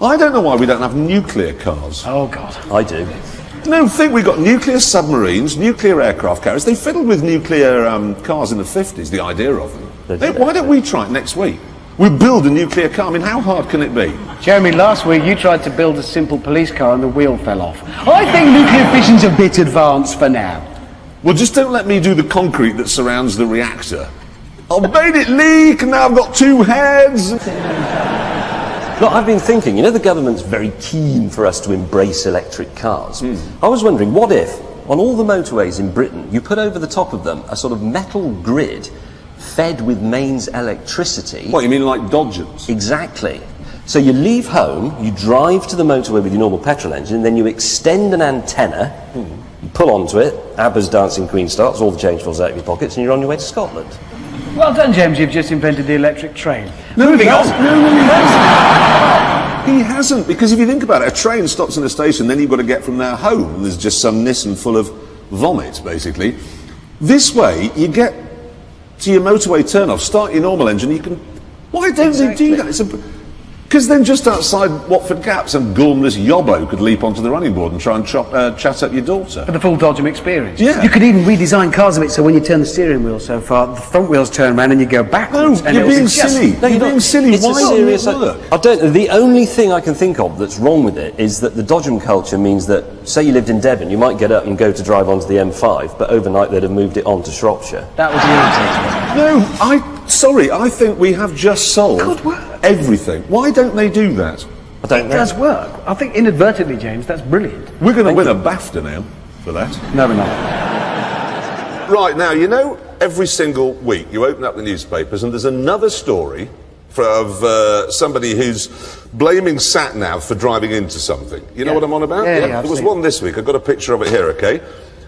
I don't know why we don't have nuclear cars. Oh, God. I do. No, think we've got nuclear submarines, nuclear aircraft carriers. They fiddled with nuclear cars in the 50s, the idea of them. Why don't we try it next week? We build a nuclear car. I mean, how hard can it be? Jeremy, last week you tried to build a simple police car and the wheel fell off. I think nuclear fission's a bit advanced for now. Well, just don't let me do the concrete that surrounds the reactor. I've made it leak and now I've got two heads. Look, I've been thinking, you know, the government's very keen for us to embrace electric cars. I was wondering, what if, on all the motorways in Britain, you put over the top of them a sort of metal grid fed with mains electricity? What, you mean like Dodgers? Exactly. So you leave home, you drive to the motorway with your normal petrol engine, then you extend an antenna, you pull onto it, ABBA's Dancing Queen starts, all the change falls out of your pockets, and you're on your way to Scotland. Well done, James, you've just invented the electric train. No, he hasn't, because if you think about it, a train stops in a station, then you've got to get from there home, and there's just some Nissan full of vomit, basically. This way, you get to your motorway turn-off, start your normal engine, you can... Why don't they do that? Because then just outside Watford Gap, some gormless yobbo could leap onto the running board and try and chat up your daughter. For the full Dodgem experience. Yeah. You could even redesign cars a bit so when you turn the steering wheel so far, the front wheels turn around and you go backwards. No, you're being silly. No, you're being silly. It's Why a serious... not work? I don't know. The only thing I can think of that's wrong with it is that the Dodgem culture means that, say you lived in Devon, you might get up and go to drive onto the M5, but overnight they'd have moved it on to Shropshire. That was irritating. No, I think we have just solved everything. Why don't they do that? I don't know. It does work. I think inadvertently, James, that's brilliant. We're going to win a BAFTA now for that. No, we're not. Right, now, you know, every single week you open up the newspapers and there's another story of somebody who's blaming sat-nav for driving into something. You know what I'm on about? Yeah, There was one this week. I've got a picture of it here, OK?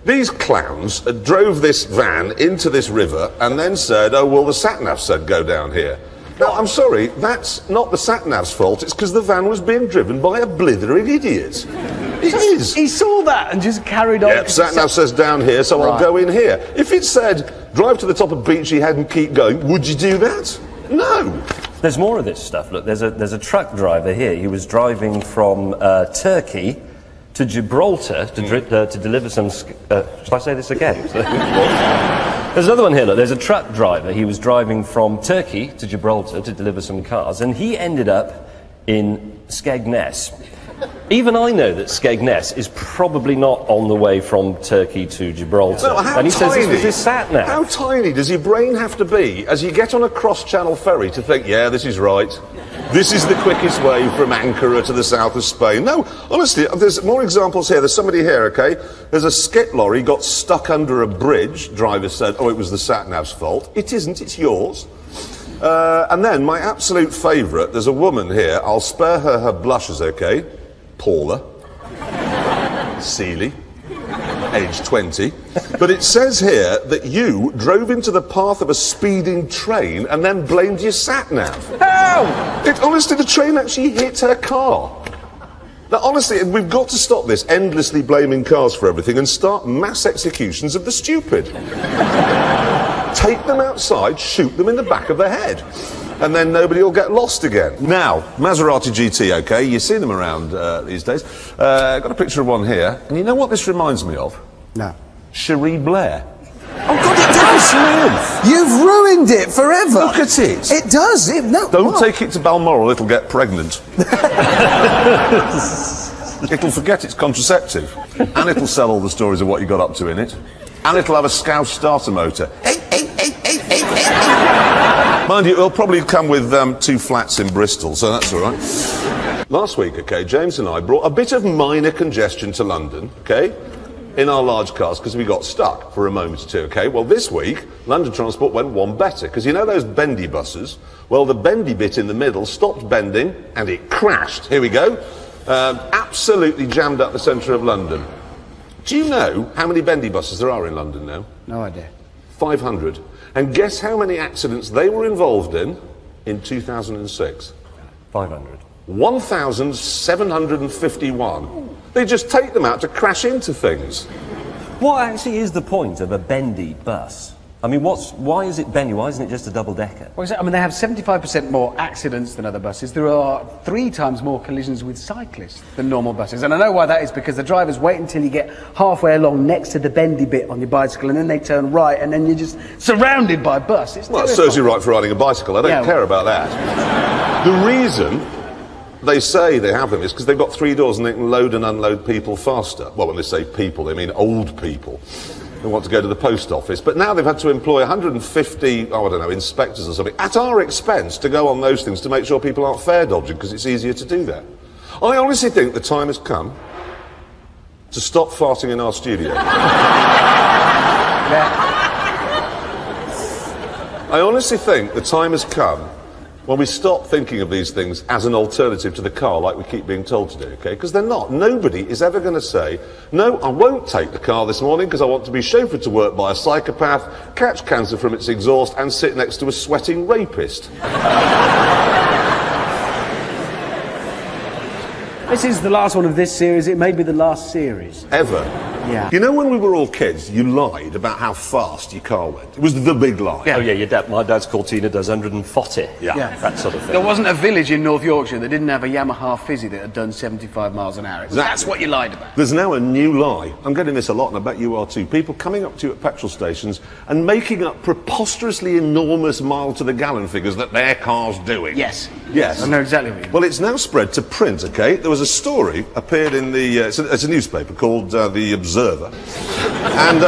These clowns drove this van into this river and then said, oh, well, the sat-nav said go down here. Now, I'm sorry, that's not the sat-nav's fault, it's because the van was being driven by a blithering idiot. It is. He saw that and just carried on. Yep, sat-nav says down here, so I'll go in here. If it said, drive to the top of Beachy Head and keep going, would you do that? No. There's more of this stuff. Look, there's a truck driver here. He was driving from Turkey to Gibraltar to deliver some... shall I say this again? There's another one here, look. There's a truck driver. He was driving from Turkey to Gibraltar to deliver some cars, and he ended up in Skegness. Even I know that Skegness is probably not on the way from Turkey to Gibraltar. No, how and he tiny, says this was his sat-nav. How tiny does your brain have to be as you get on a cross-channel ferry to think, yeah, this is right. This is the quickest way from Ankara to the south of Spain. No, honestly, there's more examples here. There's somebody here, OK? There's a skip lorry got stuck under a bridge. Driver said, oh, it was the sat-nav's fault. It isn't, it's yours. And then, my absolute favourite, there's a woman here. I'll spare her blushes, OK? Paula. Seeley. Age 20. But it says here that you drove into the path of a speeding train and then blamed your sat-nav. How? Honestly, the train actually hit her car. Now, honestly, we've got to stop this endlessly blaming cars for everything and start mass executions of the stupid. Take them outside, shoot them in the back of the head. And then nobody will get lost again. Now, Maserati GT, OK? You see them around these days. Got a picture of one here. And you know what this reminds me of? No. Cherie Blair. Oh, God, it does! You've ruined it forever! Look at it! It does! Don't take it to Balmoral, it'll get pregnant. It'll forget it's contraceptive. And it'll sell all the stories of what you got up to in it. And it'll have a Scouse starter motor. Mind you, it'll probably come with 2 flats in Bristol, so that's all right. Last week, OK, James and I brought a bit of minor congestion to London, OK, in our large cars because we got stuck for a moment or two, OK? Well, this week, London Transport went one better because you know those bendy buses? Well, the bendy bit in the middle stopped bending and it crashed. Here we go. Absolutely jammed up the centre of London. Do you know how many bendy buses there are in London now? No idea. 500. And guess how many accidents they were involved in 2006? 500. 1,751. They just take them out to crash into things. What actually is the point of a bendy bus? I mean, why is it Benny? Why isn't it just a double-decker? Well, I mean, they have 75% more accidents than other buses. There are 3 times more collisions with cyclists than normal buses. And I know why that is, because the drivers wait until you get halfway along next to the bendy bit on your bicycle, and then they turn right, and then you're just surrounded by bus. It's Well, it terrifying. serves you right for riding a bicycle. I don't care about that. The reason they say they have them is because they've got 3 doors and they can load and unload people faster. Well, when they say people, they mean old people who want to go to the post office. But now they've had to employ 150, I don't know, inspectors or something, at our expense to go on those things to make sure people aren't fare dodging, because it's easier to do that. I honestly think the time has come to stop farting in our studio. I honestly think the time has come when we stop thinking of these things as an alternative to the car like we keep being told to do, okay? Because they're not. Nobody is ever going to say, no, I won't take the car this morning because I want to be chauffeured to work by a psychopath, catch cancer from its exhaust and sit next to a sweating rapist. This is the last one of this series. It may be the last series. Ever. Yeah. You know, when we were all kids, you lied about how fast your car went. It was the big lie. Yeah. Oh yeah, my dad's Cortina does 140. Yeah. That sort of thing. There wasn't a village in North Yorkshire that didn't have a Yamaha Fizzy that had done 75 miles an hour. That's what you lied about. There's now a new lie. I'm getting this a lot, and I bet you are too. People coming up to you at petrol stations and making up preposterously enormous mile-to-the-gallon figures that their car's doing. Yes. Yes. I know exactly what you mean. Well, it's now spread to print, okay? There was a story, appeared in the... it's a newspaper called The Observer. And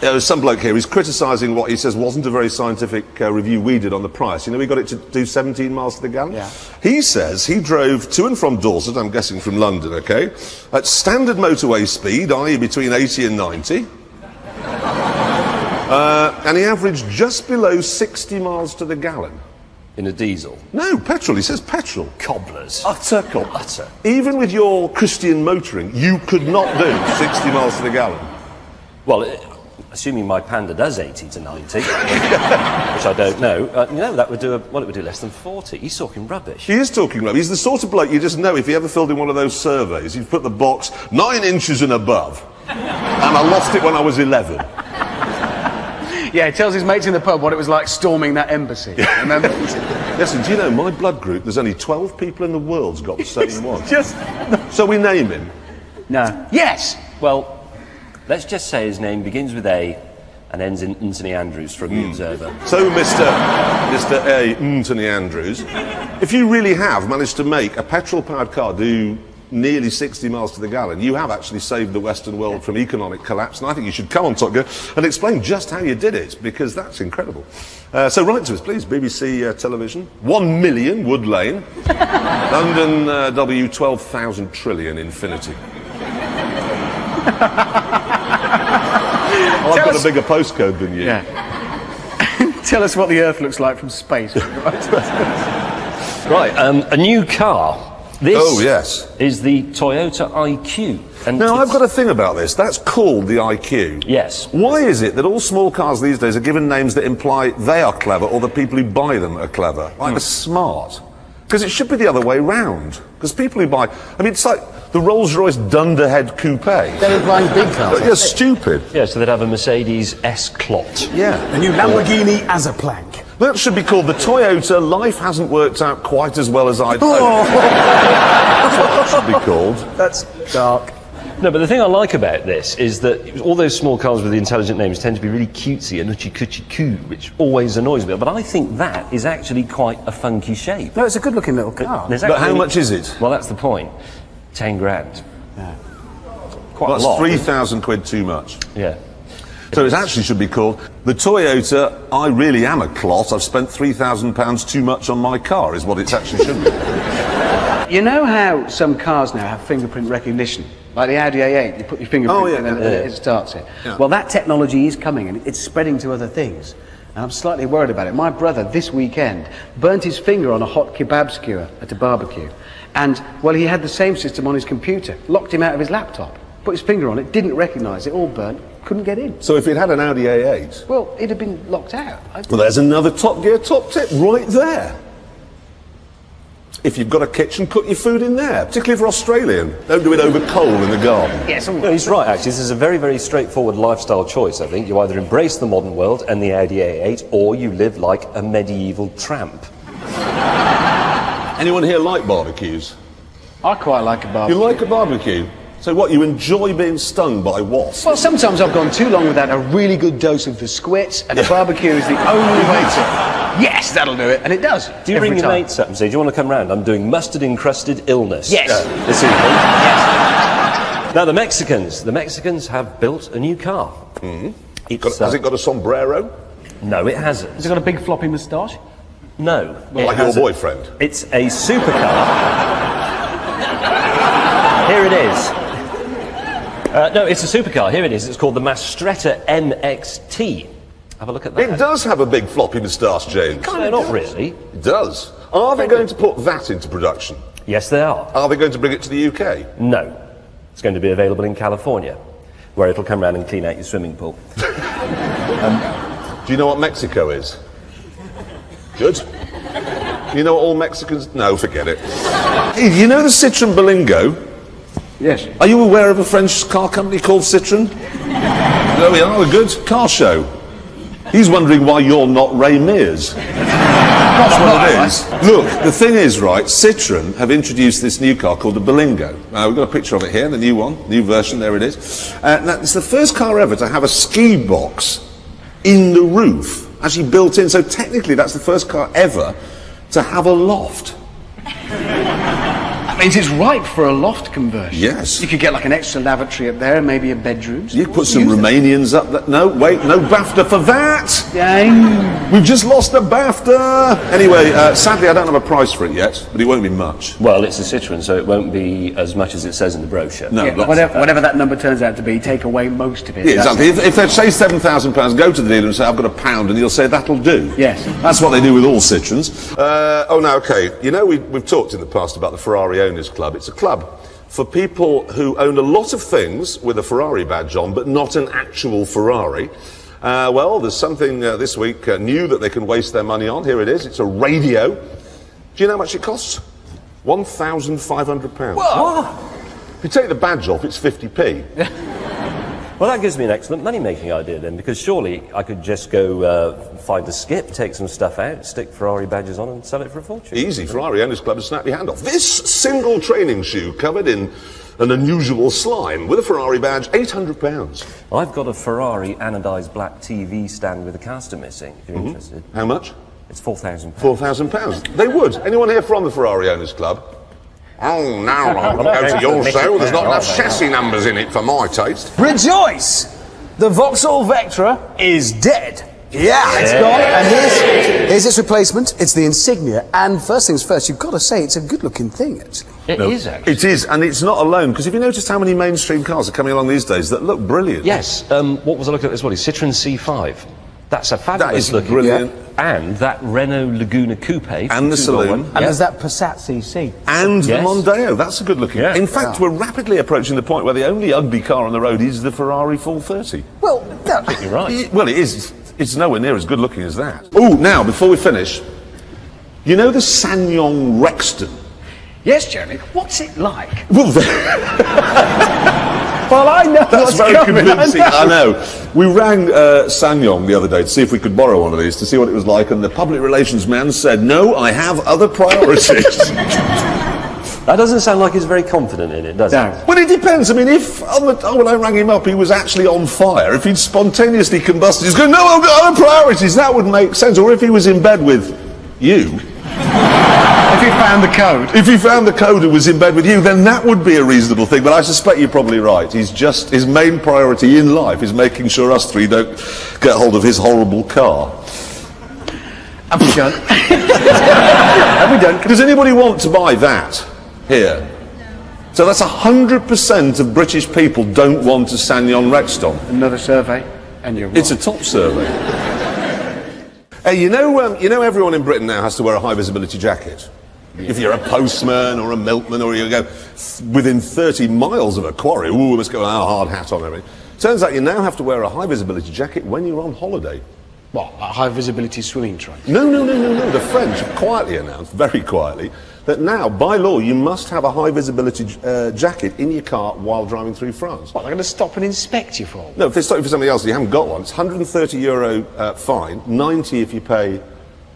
there was some bloke here, he's criticising what he says wasn't a very scientific review we did on the price. You know, we got it to do 17 miles to the gallon? Yeah. He says he drove to and from Dorset, I'm guessing from London, okay, at standard motorway speed, i.e. between 80 and 90. And he averaged just below 60 miles to the gallon. In a diesel. No, petrol, he says petrol. Cobblers. Utter. Even with your Christian motoring, you could not do 60 miles to the gallon. Well, assuming my Panda does 80 to 90, which I don't know, that would do it would do less than 40. He's talking rubbish. He is talking rubbish. He's the sort of bloke you just know if he ever filled in one of those surveys, he'd put the box 9 inches and above. And I lost it when I was 11. Yeah, he tells his mates in the pub what it was like storming that embassy. Remember? Listen, do you know, my blood group, there's only 12 people in the world's got the same one. Just... So we name him. No. Yes! Well, let's just say his name begins with A and ends in Anthony Andrews from The Observer. So, Mr. A. Anthony Andrews, if you really have managed to make a petrol-powered car do nearly 60 miles to the gallon, you have actually saved the Western world from economic collapse, and I think you should come on Top Gear and explain just how you did it, because that's incredible. So write to us, please, BBC Television, 1 million Wood Lane, London W 12,000 trillion Infinity. I've got a bigger postcode than you. Yeah. Tell us what the Earth looks like from space. Right, a new car. This yes. is the Toyota IQ. And Now, I've got a thing about this. That's called the IQ. Yes. Why is it that all small cars these days are given names that imply they are clever or the people who buy them are clever? Like the Smart. Because it should be the other way round. Because people who buy... I mean, it's like the Rolls-Royce Dunderhead Coupe. They're implying big cars. You're stupid. Yeah, so they'd have a Mercedes S-Clot. Yeah. The new Lamborghini Azaplank. That should be called the Toyota Life Hasn't Worked Out Quite As Well As I'd Hoped. That's what that should be called. That's dark. No, but the thing I like about this is that all those small cars with the intelligent names tend to be really cutesy and uchie-coochie-coo, which always annoys me. But I think that is actually quite a funky shape. No, it's a good-looking little car. There's But how actually- much is it? Well, that's the point. 10 grand. Yeah. Quite That's a lot. 3,000 quid too much. Yeah. So it actually should be called the Toyota I Really Am a Clot. I've spent £3,000 too much on my car, is what it actually should be. You know how some cars now have fingerprint recognition? Like the Audi A8, you put your fingerprint in and it starts it. Yeah. Well, that technology is coming and it's spreading to other things. And I'm slightly worried about it. My brother, this weekend, burnt his finger on a hot kebab skewer at a barbecue. And, well, he had the same system on his computer. Locked him out of his laptop. Put his finger on it, didn't recognise it, all burnt, couldn't get in. So if it had an Audi A8... Well, it'd have been locked out. Well, there's another Top Gear top tip right there. If you've got a kitchen, cook your food in there, particularly if you're Australian. Don't do it over coal in the garden. Yes, No, he's right, actually. This is a very, very straightforward lifestyle choice, I think. You either embrace the modern world and the Audi A8, or you live like a medieval tramp. Anyone here like barbecues? I quite like a You barbecue. like a barbecue? So what, you enjoy being stung by wasps? Well, sometimes I've gone too long without a really good dose of the squits, and a barbecue is the only way to... Yes, that'll do it, and it does. Do you every ring your time. mates up and say, do you want to come round? I'm doing mustard-encrusted illness Yes. this evening. Yes. Now, the Mexicans have built a new car. It's, Has it got a sombrero? No, it hasn't. Has it got a big floppy moustache? No. it Like your has boyfriend? It's a supercar. Here it is. No, it's a supercar. Here it is. It's called the Mastretta MXT. Have a look at that. It does have a big floppy moustache, James. No, not really. It does. Are they going to put that into production? Yes, they are. Are they going to bring it to the UK? No. It's going to be available in California, where it'll come round and clean out your swimming pool. Do you know what Mexico is? Good. You know what all Mexicans... No, forget it. Hey, you know the Citroen Berlingo? Yes. Are you aware of a French car company called Citroen? There we are, a good car show. He's wondering why you're not Ray Mears. That's what it is. Look, the thing is, right, Citroen have introduced this new car called the Berlingo. We've got a picture of it here, the new one, new version, there it is. Now, it's the first car ever to have a ski box in the roof, actually built in, so technically that's the first car ever to have a loft. That means it's ripe for a loft conversion. Yes. You could get like an extra lavatory up there and maybe a bedroom. You put some Romanians up there. No, wait, no BAFTA for that! Yeah. We've just lost the BAFTA! Anyway, sadly I don't have a price for it yet, but it won't be much. Well, it's a Citroen, so it won't be as much as it says in the brochure. No, Yeah, lots. whatever that number turns out to be, take away most of it. Yeah, That's exactly. If they say £7,000, go to the dealer and say, I've got £1, and he'll say, that'll do. Yes. That's what they do with all Citroens. Oh, no, okay. You know, we've talked in the past about the Ferrari Owners Club. It's a club for people who own a lot of things with a Ferrari badge on, but not an actual Ferrari. Well, there's something this week new that they can waste their money on. Here it is. It's a radio. Do you know how much it costs? £1,500. What? If you take the badge off, it's 50p. Well, that gives me an excellent money-making idea then, because surely I could just go find a skip, take some stuff out, stick Ferrari badges on and sell it for a fortune. Easy, Ferrari Owners Club to snap your hand off. This single training shoe covered in an unusual slime with a Ferrari badge, £800. I've got a Ferrari anodised black TV stand with a caster missing, if you're interested. How much? It's £4,000. £4,000. They would. Anyone here from the Ferrari Owners Club? Oh, no, I'm going to go to your show. There's not enough chassis numbers in it for my taste. Rejoice! The Vauxhall Vectra is dead. Yeah, it's gone. And here's its replacement. It's the Insignia. And first things first, you've got to say it's a good-looking thing. It is actually. It is, and it's not alone, because have you noticed how many mainstream cars are coming along these days that look brilliant? Yes, what was I looking at this morning? Citroen C5. That's a fabulous That is looking. brilliant. And that Renault Laguna Coupe. And the two-door saloon. one. And Yeah. there's that Passat CC. And Yes. the Mondeo, that's a good looking. Yeah. In fact, we're rapidly approaching the point where the only ugly car on the road is the Ferrari 430. Well, You're right. Well, it is. It's nowhere near as good looking as that. Oh, now, before we finish, you know the Sanyong Rexton? Yes, Jeremy. What's it like? Well, Well, I know that's what's very coming. convincing. I know. We rang Sanyong the other day to see if we could borrow one of these to see what it was like, and the public relations man said, "No, I have other priorities." That doesn't sound like he's very confident in it, does No. it? Well, it depends. I mean, if when I rang him up, he was actually on fire. If he'd spontaneously combusted, he's going, "No, I've got other priorities." That would make sense. Or if he was in bed with you. If you found the code. If he found the code and was in bed with you, then that would be a reasonable thing. But I suspect you're probably right. His main priority in life is making sure us three don't get hold of his horrible car. Have we done? Have we done? Does anybody want to buy that here? So that's 100% of British people don't want a Sanyong Rexton. Another survey, and you're It's a right. top survey. Hey, you know everyone in Britain now has to wear a high visibility jacket. If you're a postman or a milkman or you go within 30 miles of a quarry, ooh, we must go with our hard hat on and everything. Turns out you now have to wear a high visibility jacket when you're on holiday. What, a high visibility swimming trunk? No. The French have quietly announced, very quietly, that now, by law, you must have a high visibility jacket in your car while driving through France. What, they're going to stop and inspect you for? No, if they stop you for something else and you haven't got one, it's €130 fine, 90 if you pay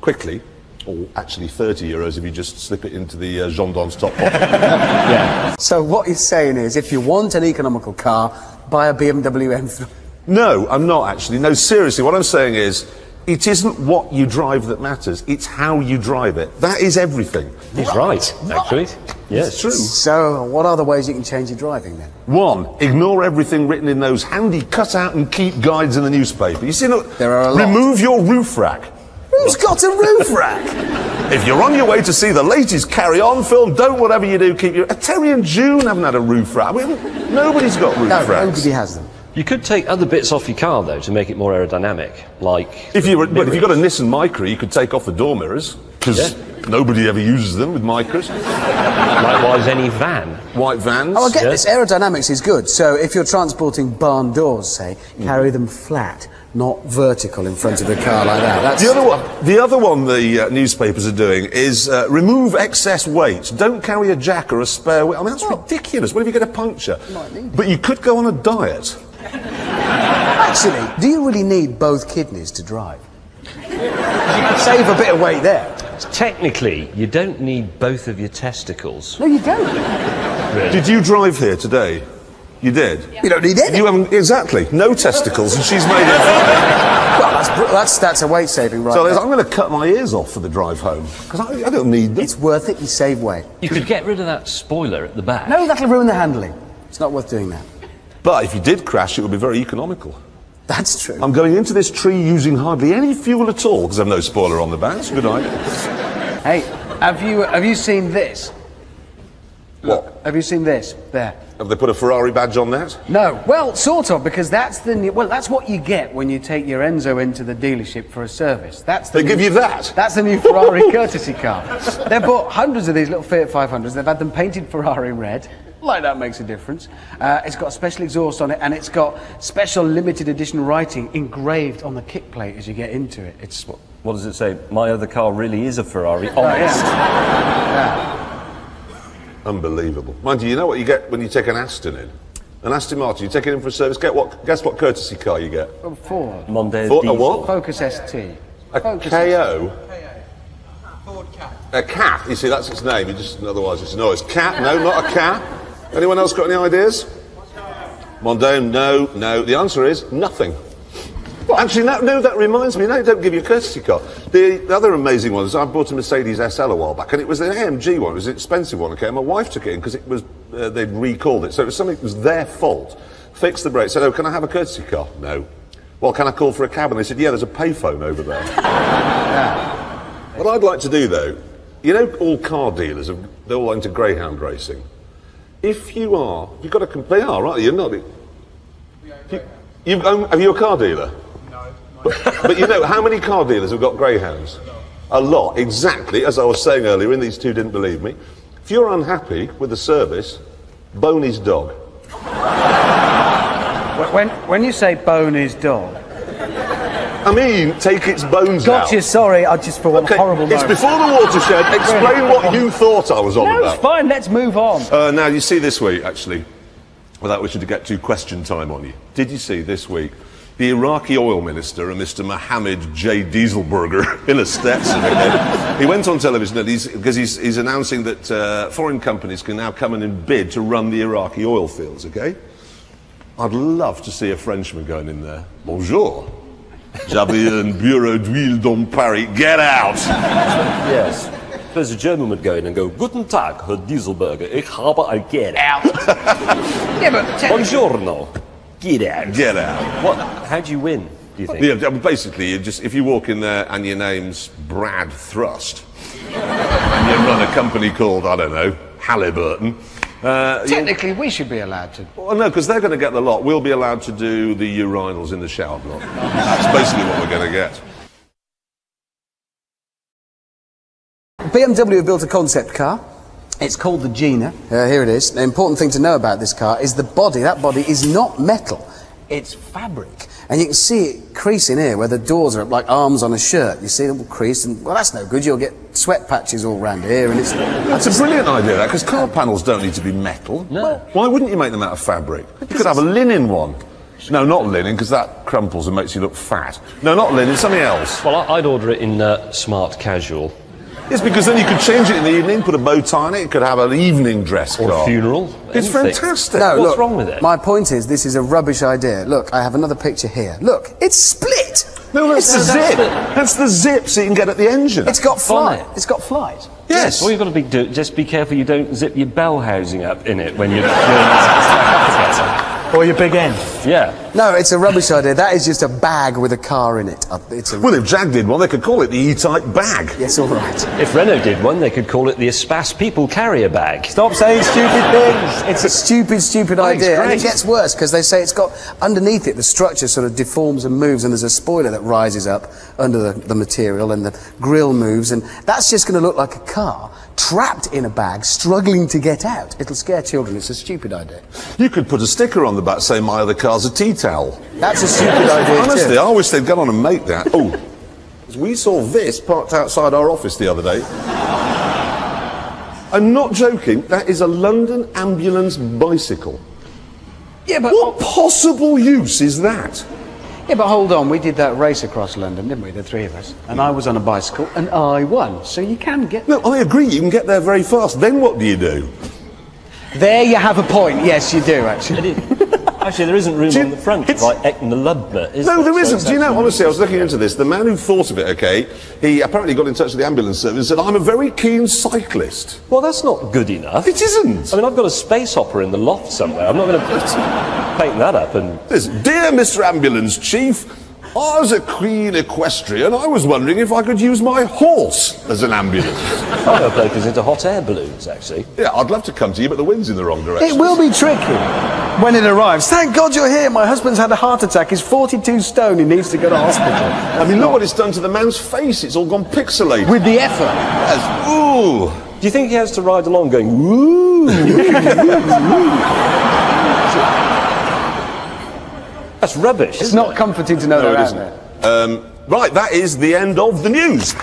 quickly, or actually €30 if you just slip it into the gendarme's top pocket. Yeah. So what you're saying is, if you want an economical car, buy a BMW M3. No, I'm not actually. No, seriously, what I'm saying is, it isn't what you drive that matters, it's how you drive it. That is everything. He's right, actually. Yes. It's true. So what are the ways you can change your driving then? 1, ignore everything written in those handy cut out and keep guides in the newspaper. You see, look, There are a lot. remove your roof rack. Who's got a roof rack? If you're on your way to see the latest Carry On film, don't whatever you do, keep your... Terry and June haven't had a roof rack. Nobody's got roof No, racks. nobody has them. You could take other bits off your car, though, to make it more aerodynamic, like... If you've got a Nissan Micra, you could take off the door mirrors, because nobody ever uses them with Micras. Likewise, any van. White vans. Oh, I get this. Aerodynamics is good. So if you're transporting barn doors, say, carry them flat, not vertical in front of the car like that. That's... The other one the newspapers are doing is remove excess weight. Don't carry a jack or a spare wheel. I mean, that's ridiculous. What if you get a puncture? But you could go on a diet. Actually, do you really need both kidneys to drive? You could save a bit of weight there. Technically, you don't need both of your testicles. No, you don't. Really. Did you drive here today? You did? You don't need any. You haven't, exactly. No testicles, and she's made it. Well, that's a weight saving, right? So there. I'm going to cut my ears off for the drive home, because I don't need them. It's worth it. You save weight. You could get rid of that spoiler at the back. No, that'll ruin the handling. It's not worth doing that. But if you did crash, it would be very economical. That's true. I'm going into this tree using hardly any fuel at all, because I've no spoiler on the back. It's a good idea. Hey, have you seen this? What? Have you seen this? There. Have they put a Ferrari badge on that? No, well, sort of, because that's that's what you get when you take your Enzo into the dealership for a service. They give you that? That's the new Ferrari courtesy car. They've bought hundreds of these little Fiat 500s. They've had them painted Ferrari red. Like that makes a difference. It's got a special exhaust on it, and it's got special limited edition writing engraved on the kick plate as you get into it. It's What does it say? My other car really is a Ferrari. Honest. yeah. Unbelievable. Mind you, you know what you get when you take an Aston in? An Aston Martin, you take it in for a service, guess what courtesy car you get? Ford. Mondeo Ford, a diesel. what? Focus ST. A Focus KO? Ford Cat. A cat, you see, that's its name, otherwise it's no, it's cat, no, not a cat. Anyone else got any ideas? Mondeo, no. The answer is nothing. What? Actually, no, that reminds me, no, don't give you a courtesy car. The other amazing one is I bought a Mercedes SL a while back, and it was an AMG one, it was an expensive one, okay, and my wife took it in because it was, they'd recalled it, so it was something that was their fault. Fixed the brakes, said, oh, can I have a courtesy car? No. Well, can I call for a cab? And they said, yeah, there's a payphone over there. What I'd like to do, though, you know, all car dealers, they're all into greyhound racing. If you've got a they are, right? You're not. Have you a car dealer? No. But you know, how many car dealers have got greyhounds? No. A lot, exactly. As I was saying earlier, and these two didn't believe me. If you're unhappy with the service, bone his dog. When you say bone his dog, I mean, take its bones out. gotcha, sorry, I just for one horrible It's moment. before the watershed. Explain what you thought I was on No, about. it's fine, let's move on. Now, you see this week, actually, without wishing to get too question time on you, did you see this week the Iraqi oil minister, Mr. Mohammed J. Dieselberger, in a Stetson, okay? He went on television because he's announcing that foreign companies can now come in and bid to run the Iraqi oil fields, okay? I'd love to see a Frenchman going in there. Bonjour. J'avais un bureau d'huile dans Paris. Get out! Yes. There's a German would go in and go, Guten Tag, Herr Dieselberger, ich habe ein get out. Yeah, but Buongiorno, get out. Get out. What? How do you win, do you think? Yeah, basically, if you walk in there and your name's Brad Thrust, and you run a company called, I don't know, Halliburton. technically we should be allowed to. Well, no, because they're going to get the lot. We'll be allowed to do the urinals in the shower block. That's basically what we're going to get. BMW have built a concept car. It's called the Gina. Here it is. The important thing to know about this car is the body. That body is not metal. It's fabric. And you can see it creasing here where the doors are up like arms on a shirt. You see them all creased and, well, that's no good. You'll get sweat patches all round here and it's... That's a brilliant idea, that, because car panels don't need to be metal. No. Well, why wouldn't you make them out of fabric? You could have a linen one. No, not linen, because that crumples and makes you look fat. No, not linen, something else. Well, I'd order it in smart casual. Yes, because then you could change it in the evening, put a bow tie on it, you could have an evening dress Or car. a funeral. It's anything. fantastic. No, What's look, wrong with it? My point is, this is a rubbish idea. Look, I have another picture here. Look, it's split. No, that's the zip. That's the zip so you can get at the engine. It's got flight. Fine. It's got flight. Yes. All you've got to just be careful you don't zip your bell housing up in it when you're... Or your big end. Yeah. No, it's a rubbish idea. That is just a bag with a car in it. It's a... Well, if Jag did one, they could call it the E-Type bag. Yes, all right. If Renault did one, they could call it the Espas People Carrier Bag. Stop saying stupid things. It's a stupid idea. And it gets worse because they say it's got, underneath it, the structure sort of deforms and moves and there's a spoiler that rises up under the material and the grille moves and that's just going to look like a car trapped in a bag, struggling to get out. It'll scare children. It's a stupid idea. You could put a sticker on the back saying my other car's a tea towel. That's a stupid idea Honestly, too. I wish they'd get on and make that. Oh, we saw this parked outside our office the other day. I'm not joking, that is a London ambulance bicycle. Yeah, but What possible use is that? Yeah, but hold on, we did that race across London, didn't we, the three of us? And I was on a bicycle, and I won, so you can get... No, I agree, you can get there very fast. Then what do you do? There you have a point, yes, you do, actually. Actually, there isn't room Do you- on the front to it's- write Eknalubma, is No, there So isn't. it's Do you know, actually- honestly, I was looking into this. The man who thought of it, okay, he apparently got in touch with the ambulance service and said, I'm a very keen cyclist. Well, that's not good enough. It isn't. I mean, I've got a space hopper in the loft somewhere. I'm not going to paint that up and... Listen, dear Mr. Ambulance Chief, I was a Queen Equestrian. I was wondering if I could use my horse as an ambulance. I know a bloke who's into hot air balloons, actually. Yeah, I'd love to come to you, but the wind's in the wrong direction. It will be tricky when it arrives. Thank God you're here. My husband's had a heart attack. He's 42 stone. He needs to go to hospital. I mean, look what it's done to the man's face. It's all gone pixelated. With the effort. Yes. Ooh. Do you think he has to ride along going, woo? That's rubbish. It's not comforting to know No, they're it out isn't. there. Right, that is the end of the news.